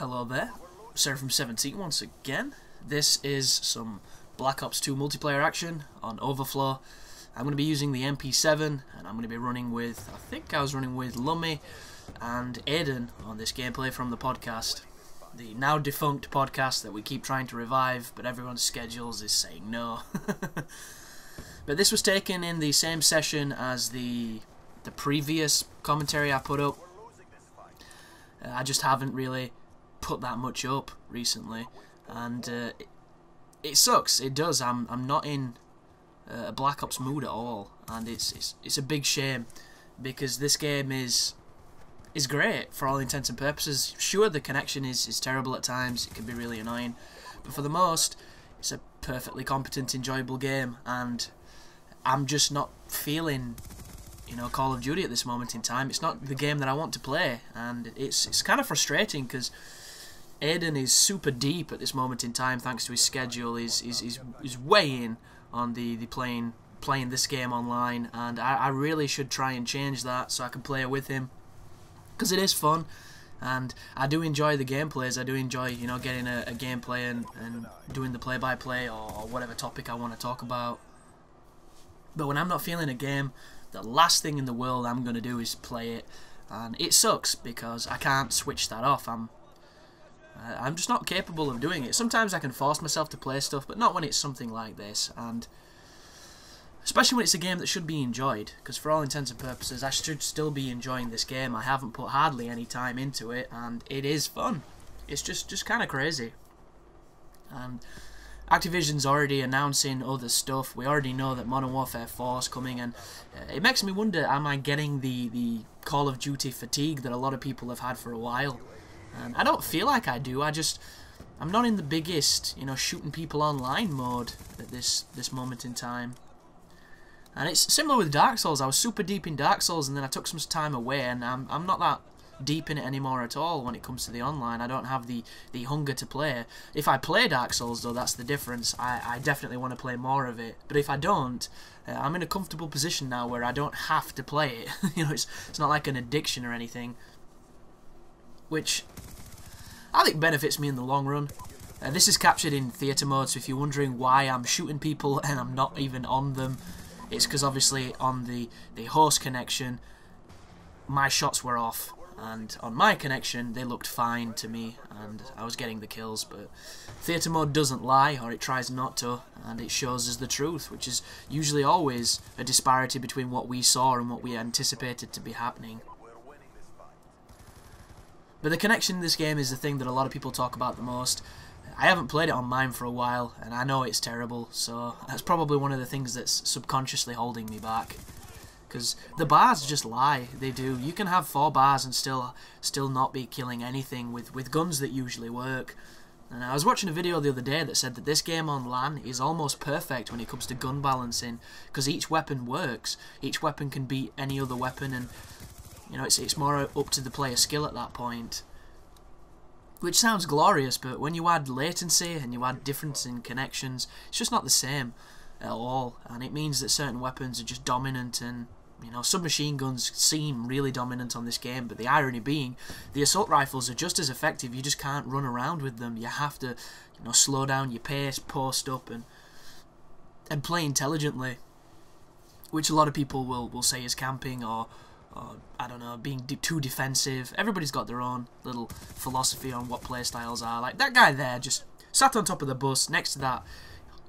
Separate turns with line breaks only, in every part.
Hello there, Seraphim17 once again. This is some Black Ops 2 multiplayer action on Overflow. I'm going to be using the MP7 and I'm going to be running with, I think I was running with Lummy and Aiden on this gameplay from the podcast. The now defunct podcast that we keep trying to revive, but everyone's schedules is saying no. But this was taken in the same session as the previous commentary I put up. I just haven't really put that much up recently, and it sucks. It does. I'm not in a Black Ops mood at all, and it's a big shame because this game is great for all intents and purposes. Sure, the connection is terrible at times. It can be really annoying, but for the most, it's a perfectly competent, enjoyable game, and I'm just not feeling, you know, Call of Duty at this moment in time. It's not the game that I want to play, and it's kind of frustrating because Aiden is super deep at this moment in time thanks to his schedule. He's way in on the playing this game online, and I really should try and change that so I can play with him, because it is fun and I do enjoy the gameplays. I do enjoy, you know, getting a gameplay and doing the play-by-play or whatever topic I want to talk about. But when I'm not feeling a game, the last thing in the world I'm going to do is play it, and it sucks because I can't switch that off. I'm just not capable of doing it. Sometimes I can force myself to play stuff, but not when it's something like this, and especially when it's a game that should be enjoyed, because for all intents and purposes I should still be enjoying this game. I haven't put hardly any time into it, and it is fun. It's just kind of crazy. And Activision's already announcing other stuff. We already know that Modern Warfare 4 is coming, and it makes me wonder, am I getting the Call of Duty fatigue that a lot of people have had for a while? And I don't feel like I do. I'm not in the biggest, you know, shooting people online mode at this moment in time. And it's similar with Dark Souls. I was super deep in Dark Souls, and then I took some time away, and I'm not that deep in it anymore at all when it comes to the online. I don't have the hunger to play. If I play Dark Souls, though, that's the difference. I definitely want to play more of it. But if I don't, I'm in a comfortable position now where I don't have to play it. You know, it's not like an addiction or anything, which I think benefits me in the long run. This is captured in theatre mode, so if you're wondering why I'm shooting people and I'm not even on them, it's because obviously on the host connection my shots were off, and on my connection they looked fine to me and I was getting the kills. But theatre mode doesn't lie, or it tries not to, and it shows us the truth, which is usually always a disparity between what we saw and what we anticipated to be happening. But the connection in this game is the thing that a lot of people talk about the most. I haven't played it on mine for a while, and I know it's terrible, so that's probably one of the things that's subconsciously holding me back. Because the bars just lie, they do. You can have 4 bars and still not be killing anything with guns that usually work. And I was watching a video the other day that said that this game on LAN is almost perfect when it comes to gun balancing, because each weapon works. Each weapon can beat any other weapon, and you know, it's more up to the player's skill at that point. Which sounds glorious, but when you add latency and you add difference in connections, it's just not the same at all. And it means that certain weapons are just dominant, and you know, submachine guns seem really dominant on this game, but the irony being, the assault rifles are just as effective. You just can't run around with them. You have to, you know, slow down your pace, post up, and play intelligently, which a lot of people will say is camping, or I don't know, being too defensive. Everybody's got their own little philosophy on what playstyles are. Like that guy there just sat on top of the bus next to that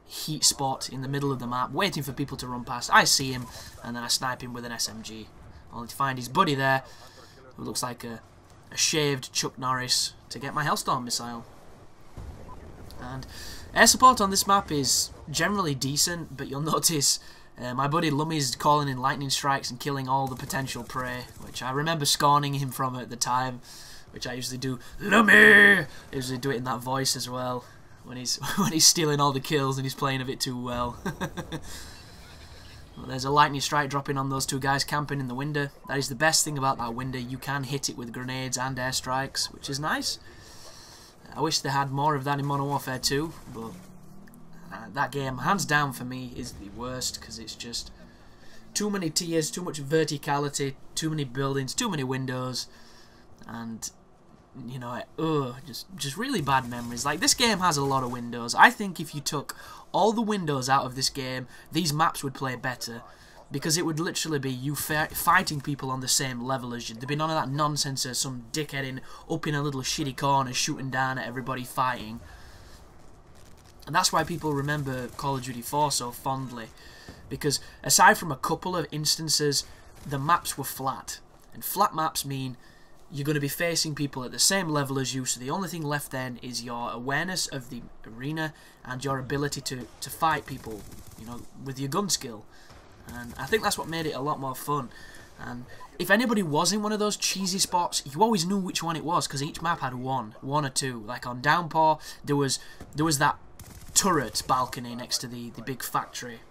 heat spot in the middle of the map, waiting for people to run past. I see him, and then I snipe him with an SMG, only to find his buddy there, who looks like a shaved Chuck Norris, to get my Hellstorm missile. And air support on this map is generally decent, but you'll notice my buddy Lummy's calling in lightning strikes and killing all the potential prey, which I remember scorning him from at the time, which I usually do. Lummy! I usually do it in that voice as well, when he's stealing all the kills and he's playing a bit too well. Well, there's a lightning strike dropping on those 2 guys camping in the window. That is the best thing about that window. You can hit it with grenades and airstrikes, which is nice. I wish they had more of that in Modern Warfare 2, but that game, hands down for me, is the worst, because it's just too many tiers, too much verticality, too many buildings, too many windows, and you know, just really bad memories. Like, this game has a lot of windows. I think if you took all the windows out of this game, these maps would play better. Because it would literally be you fighting people on the same level as you. There'd be none of that nonsense of some dickhead up in a little shitty corner shooting down at everybody fighting. And that's why people remember Call of Duty 4 so fondly. Because aside from a couple of instances, the maps were flat. And flat maps mean you're going to be facing people at the same level as you, so the only thing left then is your awareness of the arena and your ability to fight people, you know, with your gun skill. And I think that's what made it a lot more fun. And if anybody was in one of those cheesy spots, you always knew which one it was, because each map had one or two. Like on Downpour, there was that turret balcony next to the big factory.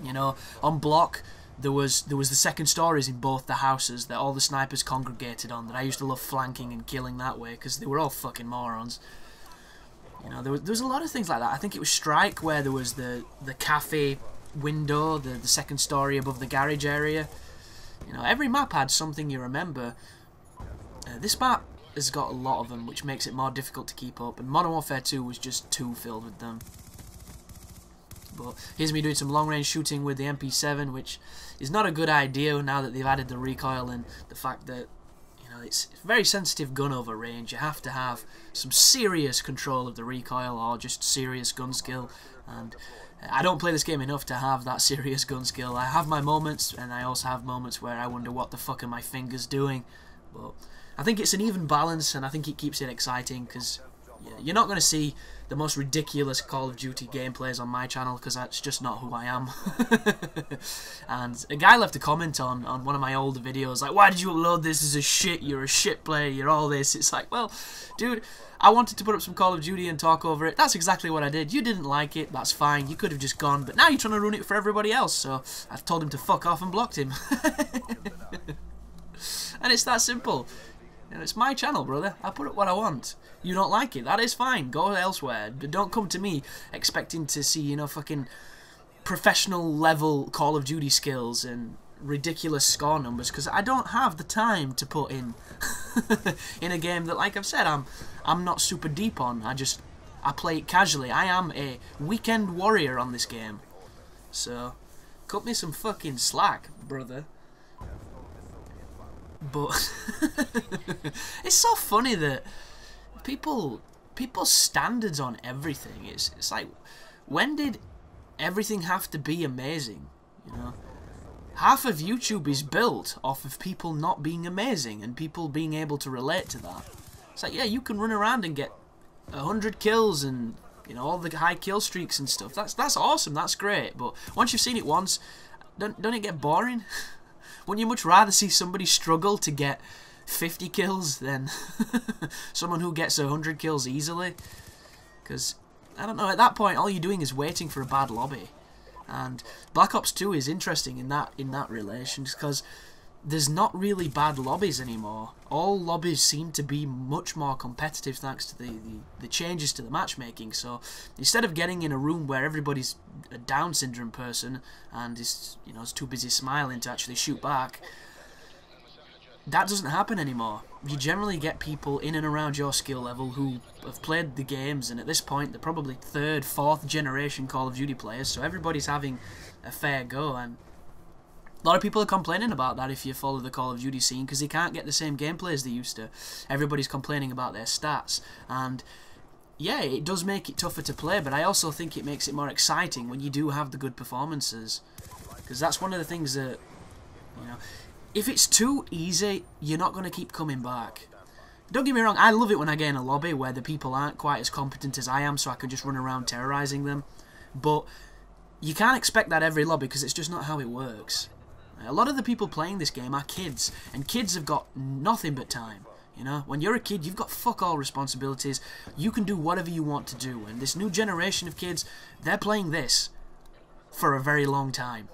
You know, on Block, there was the second stories in both the houses that all the snipers congregated on, that I used to love flanking and killing that way, because they were all fucking morons. You know, there was a lot of things like that. I think it was Strike, where there was the cafe window, the second story above the garage area. You know, every map had something you remember. This map has got a lot of them, which makes it more difficult to keep up, and Modern Warfare 2 was just too filled with them. But here's me doing some long-range shooting with the MP7, which is not a good idea now that they've added the recoil and the fact that, you know, it's a very sensitive gun over range. You have to have some serious control of the recoil or just serious gun skill, and I don't play this game enough to have that serious gun skill. I have my moments, and I also have moments where I wonder what the fuck are my fingers doing. But I think it's an even balance, and I think it keeps it exciting, because you're not going to see the most ridiculous Call of Duty gameplays on my channel, because that's just not who I am. And a guy left a comment on one of my older videos, like, why did you upload this as a shit, you're a shit player, you're all this. It's like, well, dude, I wanted to put up some Call of Duty and talk over it. That's exactly what I did. You didn't like it, that's fine, you could have just gone, but now you're trying to ruin it for everybody else, so I told him to fuck off and blocked him. And it's that simple. And it's my channel, brother. I put up what I want. You don't like it, that is fine. Go elsewhere. But don't come to me expecting to see, you know, fucking professional level Call of Duty skills and ridiculous score numbers, because I don't have the time to put in in a game that, like I've said, I'm not super deep on. I play it casually. I am a weekend warrior on this game. So cut me some fucking slack, brother. But it's so funny that people's standards on everything, it's like, when did everything have to be amazing? You know, half of YouTube is built off of people not being amazing and people being able to relate to that. It's like, yeah, you can run around and get 100 kills and, you know, all the high kill streaks and stuff. That's awesome, that's great. But once you've seen it once, don't it get boring? Wouldn't you much rather see somebody struggle to get 50 kills than someone who gets 100 kills easily? Because, I don't know, at that point all you're doing is waiting for a bad lobby. And Black Ops 2 is interesting in that relation, because there's not really bad lobbies anymore. All lobbies seem to be much more competitive thanks to the changes to the matchmaking. So instead of getting in a room where everybody's a Down syndrome person and is, you know, is too busy smiling to actually shoot back, that doesn't happen anymore. You generally get people in and around your skill level who have played the games, and at this point they're probably 3rd, 4th generation Call of Duty players, so everybody's having a fair go. And a lot of people are complaining about that if you follow the Call of Duty scene, because they can't get the same gameplay as they used to. Everybody's complaining about their stats, and yeah, it does make it tougher to play, but I also think it makes it more exciting when you do have the good performances, because that's one of the things that, you know, if it's too easy, you're not going to keep coming back. Don't get me wrong, I love it when I get in a lobby where the people aren't quite as competent as I am, so I can just run around terrorising them, but you can't expect that every lobby, because it's just not how it works. A lot of the people playing this game are kids, and kids have got nothing but time. You know, when you're a kid, you've got fuck all responsibilities. You can do whatever you want to do, and this new generation of kids, they're playing this for a very long time.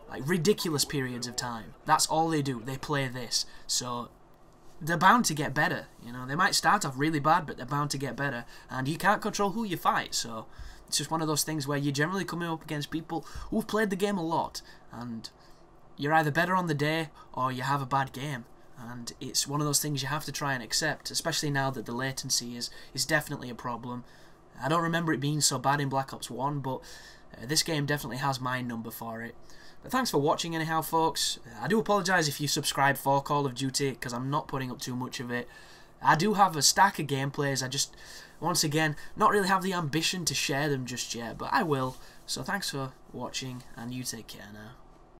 Like, ridiculous periods of time. That's all they do. They play this. So they're bound to get better. You know, they might start off really bad, but they're bound to get better. And you can't control who you fight. So it's just one of those things where you're generally coming up against people who've played the game a lot, and you're either better on the day or you have a bad game. and it's one of those things you have to try and accept, especially now that the latency is definitely a problem. I don't remember it being so bad in Black Ops 1, but this game definitely has my number for it. But thanks for watching anyhow, folks. I do apologise if you subscribe for Call of Duty, because I'm not putting up too much of it. I do have a stack of gameplays, I just, once again, not really have the ambition to share them just yet, but I will. So thanks for watching, and you take care now.